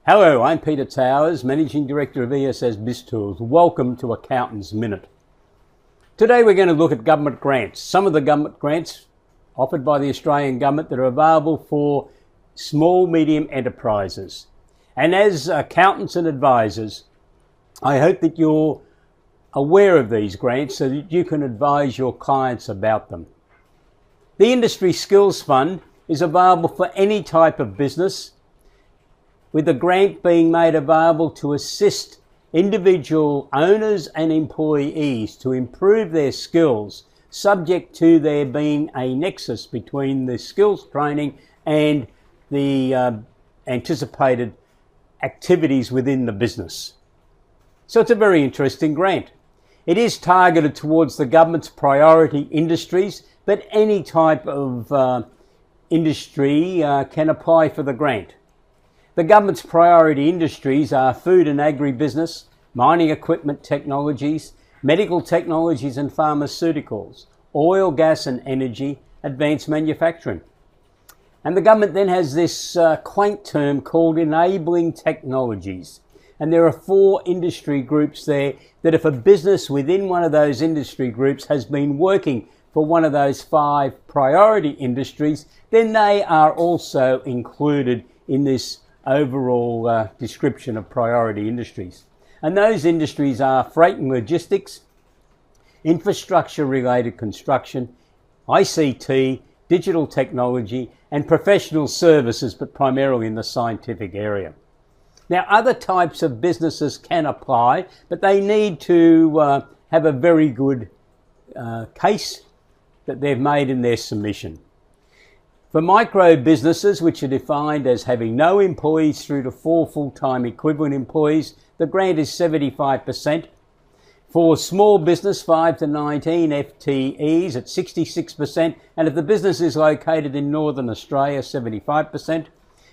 Hello, I'm Peter Towers, Managing Director of ESS BizTools. Welcome to Accountants Minute. Today we're going to look at government grants. Some of the government grants offered by the Australian government that are available for small, medium enterprises. And as accountants and advisors, I hope that you're aware of these grants so that you can advise your clients about them. The Industry Skills Fund is available for any type of business, with the grant being made available to assist individual owners and employees to improve their skills, subject to there being a nexus between the skills training and the anticipated activities within the business. So it's a very interesting grant. It is targeted towards the government's priority industries, but any type of industry can apply for the grant. The government's priority industries are food and agribusiness, mining equipment technologies, medical technologies and pharmaceuticals, oil, gas and energy, advanced manufacturing. And the government then has this quaint term called enabling technologies. And there are 4 industry groups there that if a business within one of those industry groups has been working for one of those 5 priority industries, then they are also included in this overall description of priority industries. And those industries are freight and logistics, infrastructure related construction, ICT, digital technology and professional services, but primarily in the scientific area. Now other types of businesses can apply, but they need to have a very good case that they've made in their submission. For micro businesses, which are defined as having no employees through to 4 full-time equivalent employees, the grant is 75%. For small business, 5 to 19 FTEs at 66%. And if the business is located in Northern Australia, 75%.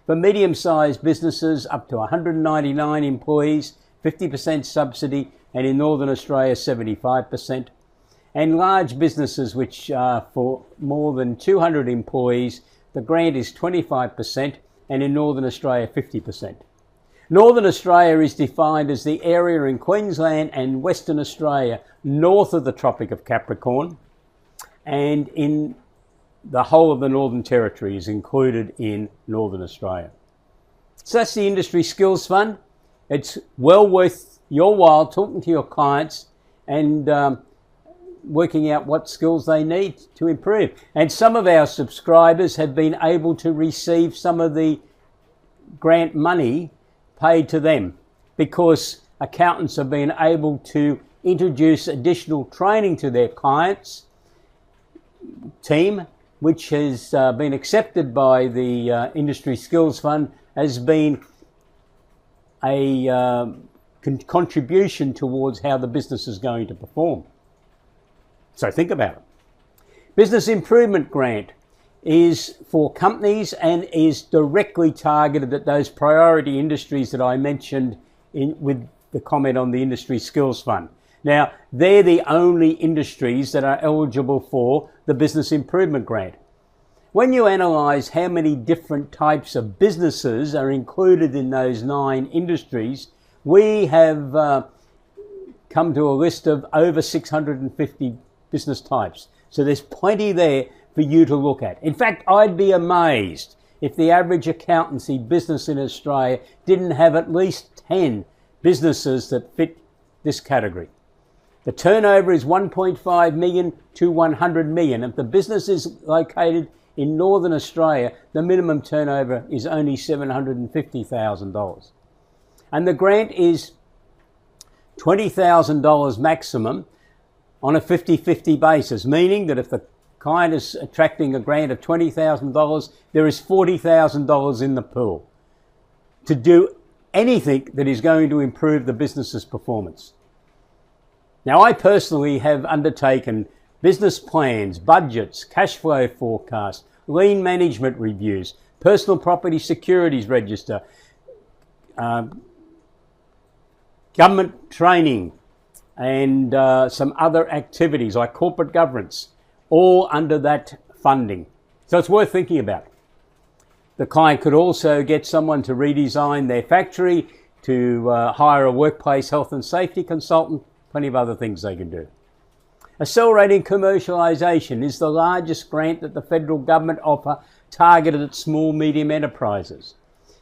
For medium-sized businesses, up to 199 employees, 50% subsidy, and in Northern Australia, 75%. And large businesses which are for more than 200 employees, the grant is 25%, and in Northern Australia 50%. Northern Australia is defined as the area in Queensland and Western Australia north of the Tropic of Capricorn, and in the whole of the Northern Territory is included in Northern Australia. So that's the Industry Skills Fund. It's well worth your while talking to your clients and working out what skills they need to improve. And some of our subscribers have been able to receive some of the grant money paid to them because accountants have been able to introduce additional training to their clients' team, which has been accepted by the Industry Skills Fund as being a contribution towards how the business is going to perform. So think about it. Business Improvement Grant is for companies and is directly targeted at those priority industries that I mentioned with the comment on the Industry Skills Fund. Now, they're the only industries that are eligible for the Business Improvement Grant. When you analyse how many different types of businesses are included in those 9 industries, we have come to a list of over 650 business types. So there's plenty there for you to look at. In fact, I'd be amazed if the average accountancy business in Australia didn't have at least 10 businesses that fit this category. The turnover is 1.5 million to 100 million. If the business is located in Northern Australia, the minimum turnover is only $750,000. And the grant is $20,000 maximum on a 50-50 basis, meaning that if the client is attracting a grant of $20,000, there is $40,000 in the pool to do anything that is going to improve the business's performance. Now, I personally have undertaken business plans, budgets, cash flow forecasts, lien management reviews, personal property securities register, government training, and some other activities like corporate governance, all under that funding. So it's worth thinking about. The client could also get someone to redesign their factory, to hire a workplace health and safety consultant, plenty of other things they can do. Accelerating Commercialisation is the largest grant that the federal government offer targeted at small, medium enterprises.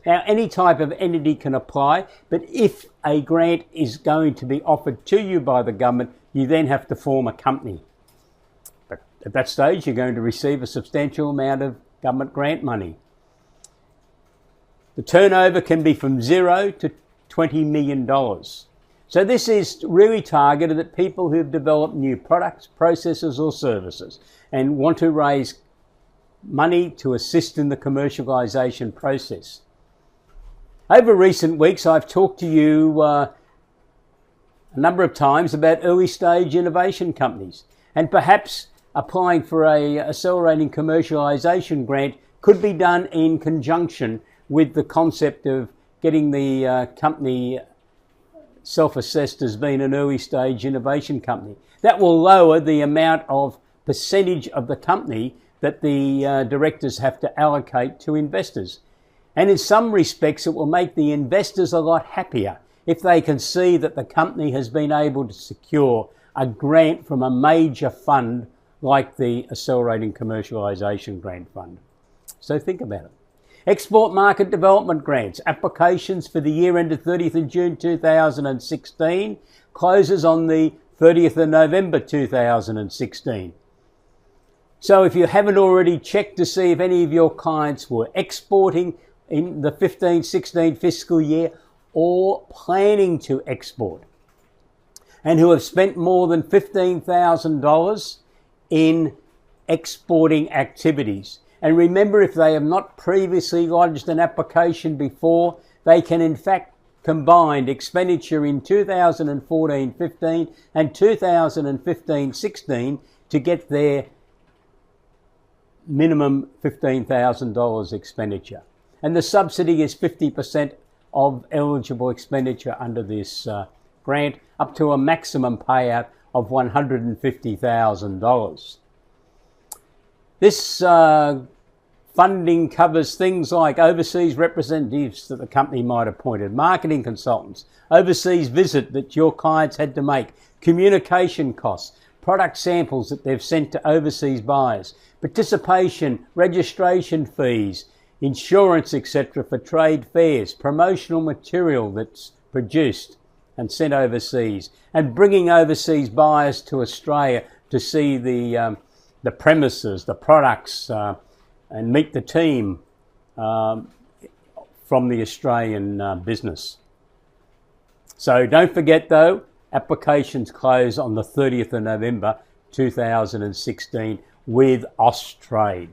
Now, any type of entity can apply, but if a grant is going to be offered to you by the government, you then have to form a company. But at that stage, you're going to receive a substantial amount of government grant money. The turnover can be from $0 to $20 million. So this is really targeted at people who've developed new products, processes or services and want to raise money to assist in the commercialisation process. Over recent weeks, I've talked to you a number of times about early stage innovation companies, and perhaps applying for a Accelerating Commercialisation grant could be done in conjunction with the concept of getting the company self-assessed as being an early stage innovation company. That will lower the amount of percentage of the company that the directors have to allocate to investors. And in some respects, it will make the investors a lot happier if they can see that the company has been able to secure a grant from a major fund like the Accelerating Commercialisation Grant Fund. So think about it. Export Market Development Grants. Applications for the year ended 30th of June 2016 closes on the 30th of November 2016. So if you haven't already checked to see if any of your clients were exporting in the 15-16 fiscal year or planning to export, and who have spent more than $15,000 in exporting activities. And remember, if they have not previously lodged an application before, they can in fact combine expenditure in 2014-15 and 2015-16 to get their minimum $15,000 expenditure. And the subsidy is 50% of eligible expenditure under this grant, up to a maximum payout of $150,000. This funding covers things like overseas representatives that the company might have appointed, marketing consultants, overseas visit that your clients had to make, communication costs, product samples that they've sent to overseas buyers, participation, registration fees, insurance, etc. for trade fairs, promotional material that's produced and sent overseas, and bringing overseas buyers to Australia to see the premises, the products, and meet the team from the Australian business. So don't forget though, applications close on the 30th of November 2016 with Austrade.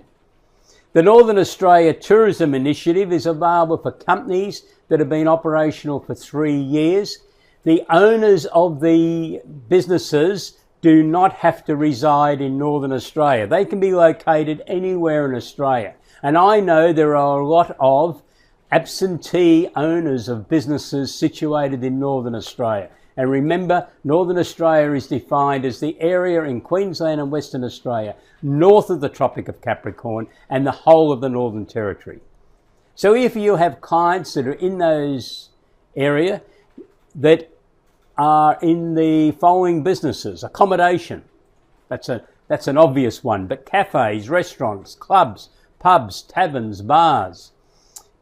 The Northern Australia Tourism Initiative is available for companies that have been operational for 3 years. The owners of the businesses do not have to reside in Northern Australia. They can be located anywhere in Australia. And I know there are a lot of absentee owners of businesses situated in Northern Australia. And remember, Northern Australia is defined as the area in Queensland and Western Australia, north of the Tropic of Capricorn and the whole of the Northern Territory. So if you have clients that are in those areas that are in the following businesses: accommodation, that's an obvious one, but cafes, restaurants, clubs, pubs, taverns, bars,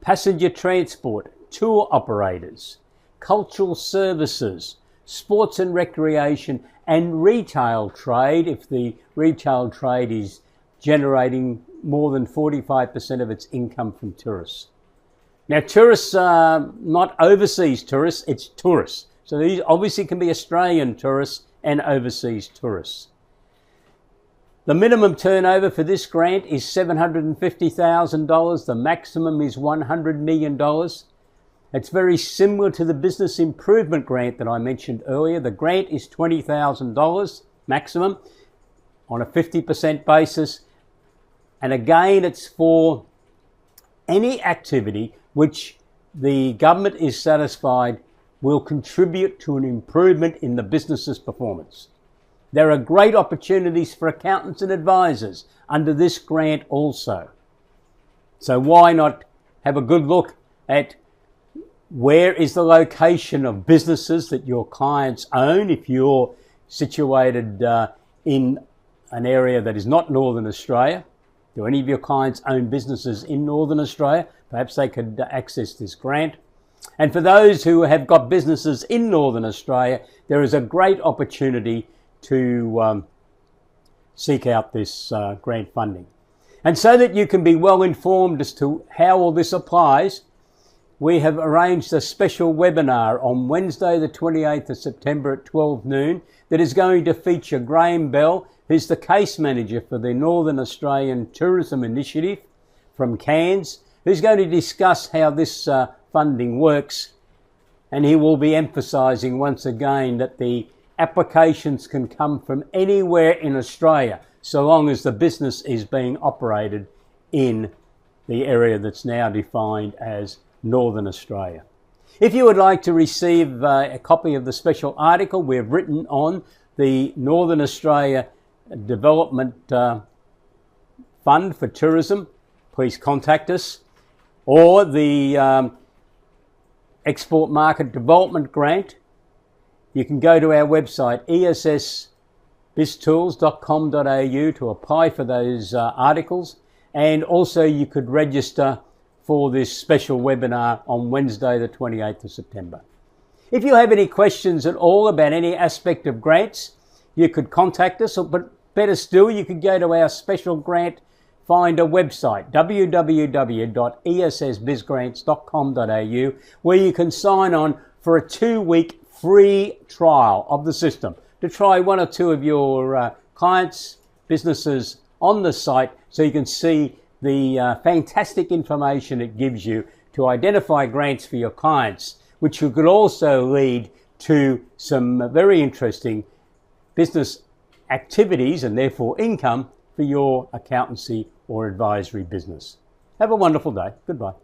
passenger transport, tour operators, cultural services, sports and recreation, and retail trade, if the retail trade is generating more than 45% of its income from tourists. Now, tourists are not overseas tourists, it's tourists. So these obviously can be Australian tourists and overseas tourists. The minimum turnover for this grant is $750,000. The maximum is $100 million. It's very similar to the business improvement grant that I mentioned earlier. The grant is $20,000 maximum on a 50% basis. And again, it's for any activity which the government is satisfied will contribute to an improvement in the business's performance. There are great opportunities for accountants and advisors under this grant also. So why not have a good look at where is the location of businesses that your clients own. If you're situated in an area that is not Northern Australia, do any of your clients own businesses in Northern Australia? Perhaps they could access this grant. And for those who have got businesses in Northern Australia, there is a great opportunity to seek out this grant funding. And so that you can be well informed as to how all this applies, we have arranged a special webinar on Wednesday the 28th of September at 12 noon that is going to feature Graham Bell, who's the case manager for the Northern Australian Tourism Initiative from Cairns, who's going to discuss how this funding works, and he will be emphasising once again that the applications can come from anywhere in Australia so long as the business is being operated in the area that's now defined as Northern Australia. If you would like to receive a copy of the special article we've written on the Northern Australia Development Fund for Tourism, please contact us, or the Export Market Development Grant, you can go to our website essbiztools.com.au to apply for those articles, and also you could register for this special webinar on Wednesday the 28th of September. If you have any questions at all about any aspect of grants, you could contact us, but better still, you could go to our special grant finder website, www.essbizgrants.com.au, where you can sign on for a 2-week free trial of the system to try one or two of your clients, businesses on the site, so you can see the fantastic information it gives you to identify grants for your clients, which could also lead to some very interesting business activities and therefore income for your accountancy or advisory business. Have a wonderful day. Goodbye.